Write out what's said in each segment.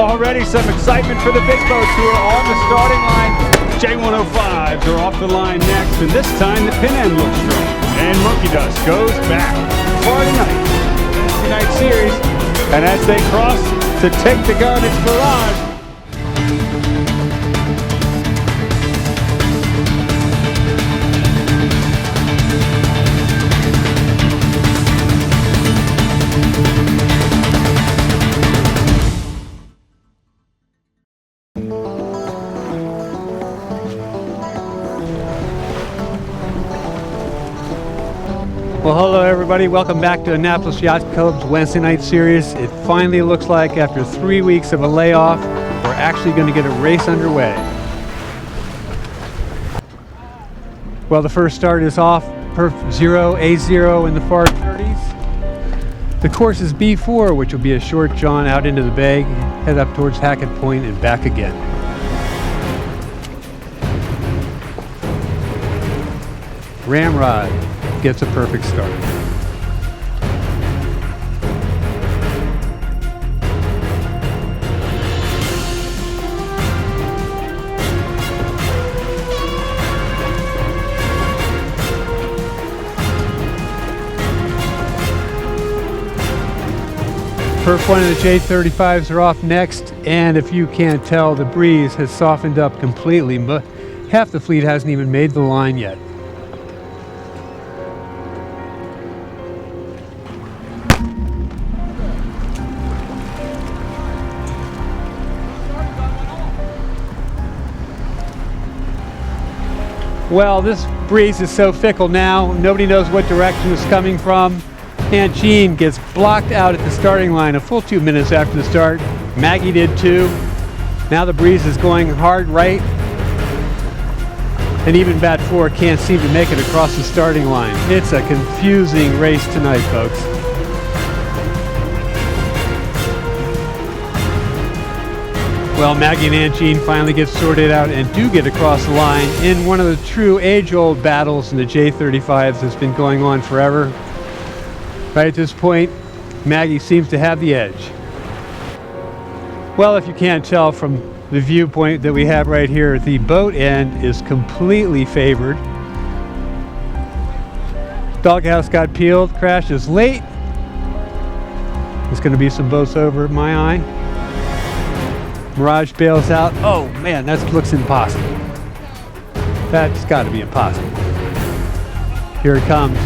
Already some excitement for the big boats who are on the starting line. J105s are off the line next, and this time the pin end looks strong. And Monkey Dust goes back. Florida Night Series, and as they cross to take the gun, it's Mirage. Well, hello everybody. Welcome back to Annapolis Yacht Club's Wednesday night series. It finally looks like after 3 weeks of a layoff, we're actually going to get a race underway. Well, the first start is off, perf 0, A0 in the far 30s. The course is B4, which will be a short jaunt out into the bay, head up towards Hackett Point and back again. Ramrod gets a perfect start. Perf 1 and the J35s are off next, and if you can't tell, the breeze has softened up completely, but half the fleet hasn't even made the line yet. Well, this breeze is so fickle now, nobody knows what direction it's coming from. Aunt Jean gets blocked out at the starting line a full 2 minutes after the start. Maggie did too. Now the breeze is going hard right. And even Bat 4 can't seem to make it across the starting line. It's a confusing race tonight, folks. Well, Maggie and Aunt Jean finally get sorted out and do get across the line in one of the true age-old battles in the J35s that's been going on forever. Right at this point, Maggie seems to have the edge. Well, if you can't tell from the viewpoint that we have right here, the boat end is completely favored. Doghouse got peeled, crashes late. There's going to be some boats over my eye. Mirage bails out. Oh man, that looks impossible. That's got to be impossible. Here it comes.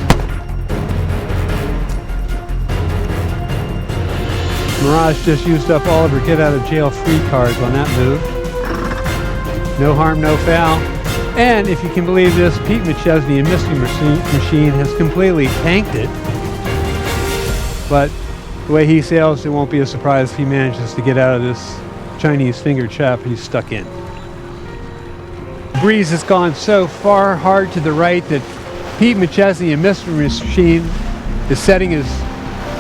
Mirage just used up all of her get out of jail free cards on that move. No harm, no foul. And if you can believe this, Pete McChesney and Mystery Machine has completely tanked it. But the way he sails, it won't be a surprise if he manages to get out of this Chinese finger chap he's stuck in. The breeze has gone so far hard to the right that Pete McChesney and Mystery Machine is setting his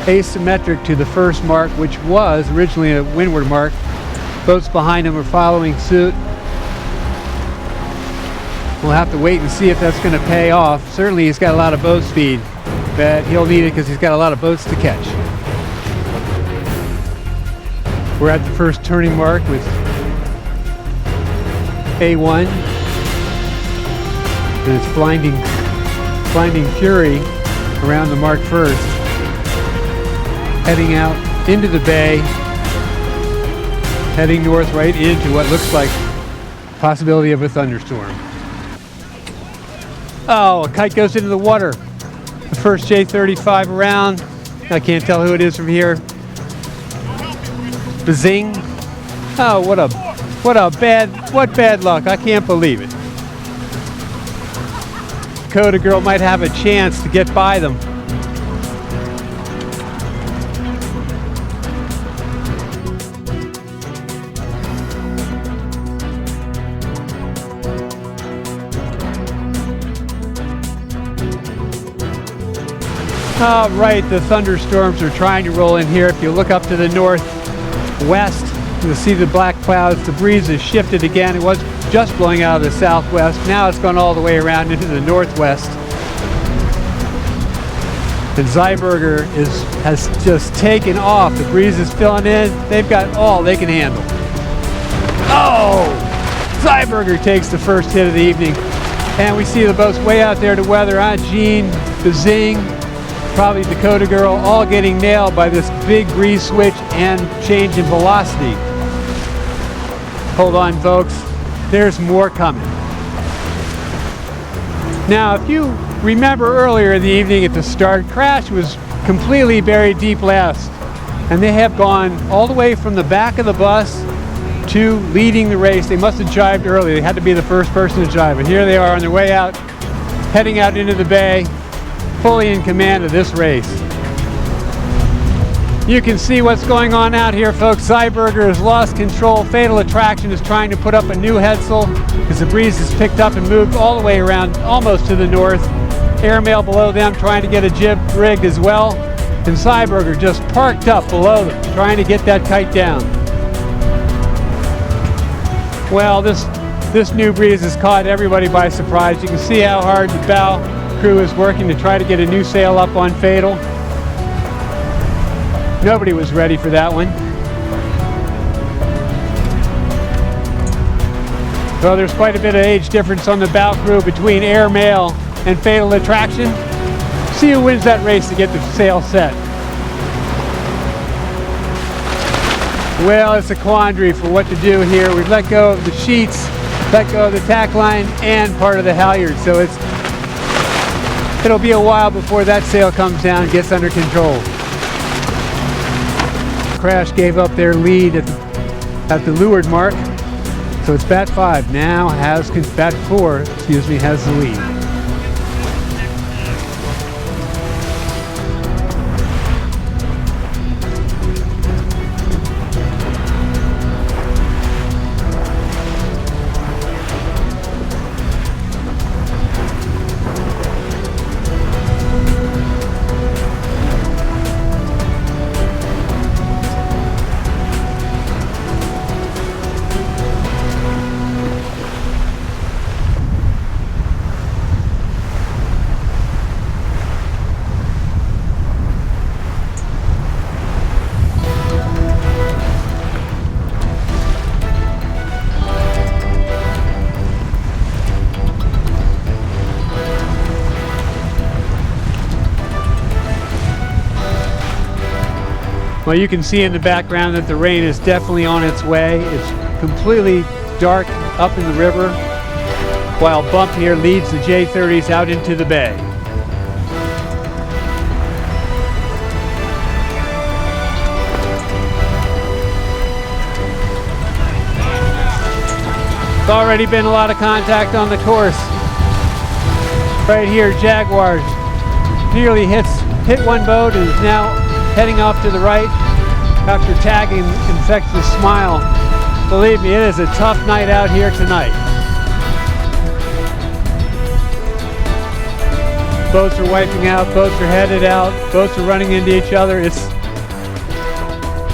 asymmetric to the first mark, which was originally a windward mark. Boats behind him are following suit. We'll have to wait and see if that's going to pay off. Certainly he's got a lot of boat speed, but he'll need it because he's got a lot of boats to catch. We're at the first turning mark with A1, and it's blinding fury around the mark first, heading out into the bay, heading north right into what looks like possibility of a thunderstorm. Oh, a kite goes into the water. The first J35 around. I can't tell who it is from here. Bazing. Oh, what bad luck. I can't believe it. Dakota girl might have a chance to get by them. All right, the thunderstorms are trying to roll in here. If you look up to the northwest, you'll see the black clouds. The breeze has shifted again. It was just blowing out of the southwest. Now it's gone all the way around into the northwest. And Zyberger has just taken off. The breeze is filling in. They've got all they can handle. Oh! Zyberger takes the first hit of the evening. And we see the boats way out there to weather. Aunt Jean, the Zing, probably Dakota Girl, all getting nailed by this big breeze switch and change in velocity. Hold on, folks. There's more coming. Now, if you remember earlier in the evening at the start, Crash was completely buried deep last. And they have gone all the way from the back of the bus to leading the race. They must have jibed early. They had to be the first person to jibe. And here they are on their way out, heading out into the bay, fully in command of this race. You can see what's going on out here, folks. Zyberger has lost control. Fatal Attraction is trying to put up a new headsail because the breeze has picked up and moved all the way around almost to the north. Airmail below them trying to get a jib rigged as well. And Zyberger just parked up below them, trying to get that kite down. Well, this new breeze has caught everybody by surprise. You can see how hard the bow crew is working to try to get a new sail up on Fatal. Nobody was ready for that one. Well, there's quite a bit of age difference on the bow crew between Airmail and Fatal Attraction. See who wins that race to get the sail set. Well, it's a quandary for what to do here. We've let go of the sheets, let go of the tack line, and part of the halyard. So it'll be a while before that sail comes down and gets under control. Crash gave up their lead at the leeward mark. So it's bat 5 now bat 4, has the lead. Well, you can see in the background that the rain is definitely on its way. It's completely dark up in the river, while Bump here leads the J30s out into the bay. There's already been a lot of contact on the course. Right here, Jaguar nearly hit one boat and is now heading off to the right after tagging Infectious Smile. Believe me, it is a tough night out here tonight. Boats are wiping out, boats are headed out, boats are running into each other. It's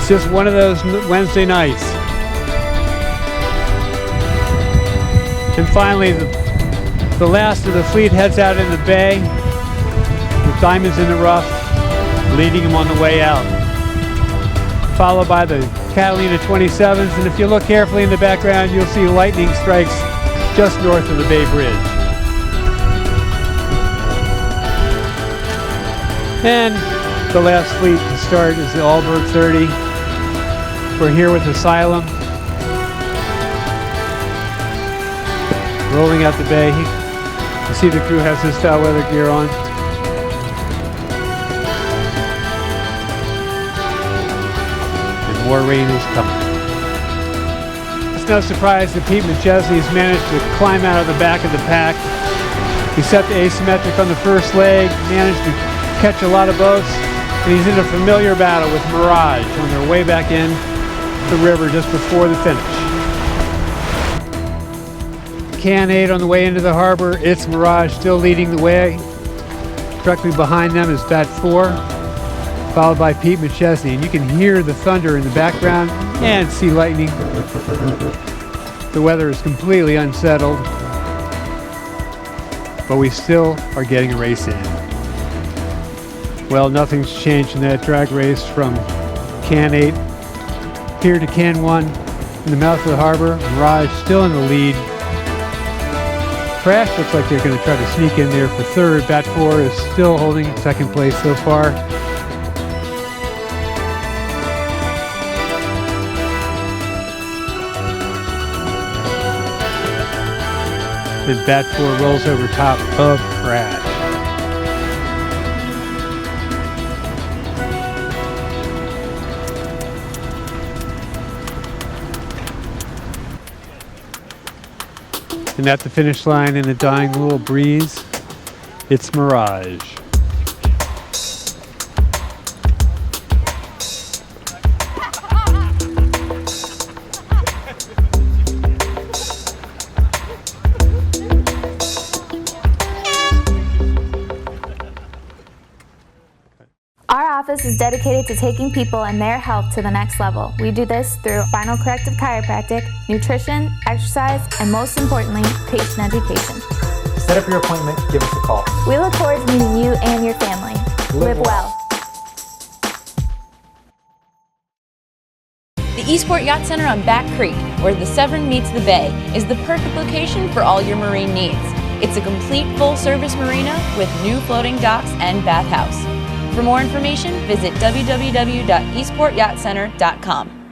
just one of those Wednesday nights. And finally, the last of the fleet heads out in the bay with Diamonds in the Rough leading them on the way out, followed by the Catalina 27s, and if you look carefully in the background, you'll see lightning strikes just north of the Bay Bridge. And the last fleet to start is the Allberg 30. We're here with Asylum, rolling out the bay. You see the crew has his foul weather gear on. More rain is coming. It's no surprise that Pete McChesney's managed to climb out of the back of the pack. He set the asymmetric on the first leg, managed to catch a lot of boats, and he's in a familiar battle with Mirage on their way back in the river just before the finish. Can 8 on the way into the harbor. It's Mirage still leading the way. Directly behind them is bat 4. Followed by Pete McChesney, and you can hear the thunder in the background and see lightning. The weather is completely unsettled, but we still are getting a race in. Well, nothing's changed in that drag race from can 8 here to can 1 in the mouth of the harbor. Mirage still in the lead. Crash looks like they're going to try to sneak in there for third. Bat 4 is still holding second place so far. And Bat 4 rolls over top of Crash. And at the finish line in a dying little breeze, it's Mirage. Our office is dedicated to taking people and their health to the next level. We do this through spinal corrective chiropractic, nutrition, exercise, and most importantly, patient education. To set up your appointment, give us a call. We look forward to meeting you and your family. Live well. The Eastport Yacht Center on Back Creek, where the Severn meets the bay, is the perfect location for all your marine needs. It's a complete full-service marina with new floating docks and bathhouse. For more information, visit www.eastportyachtcenter.com.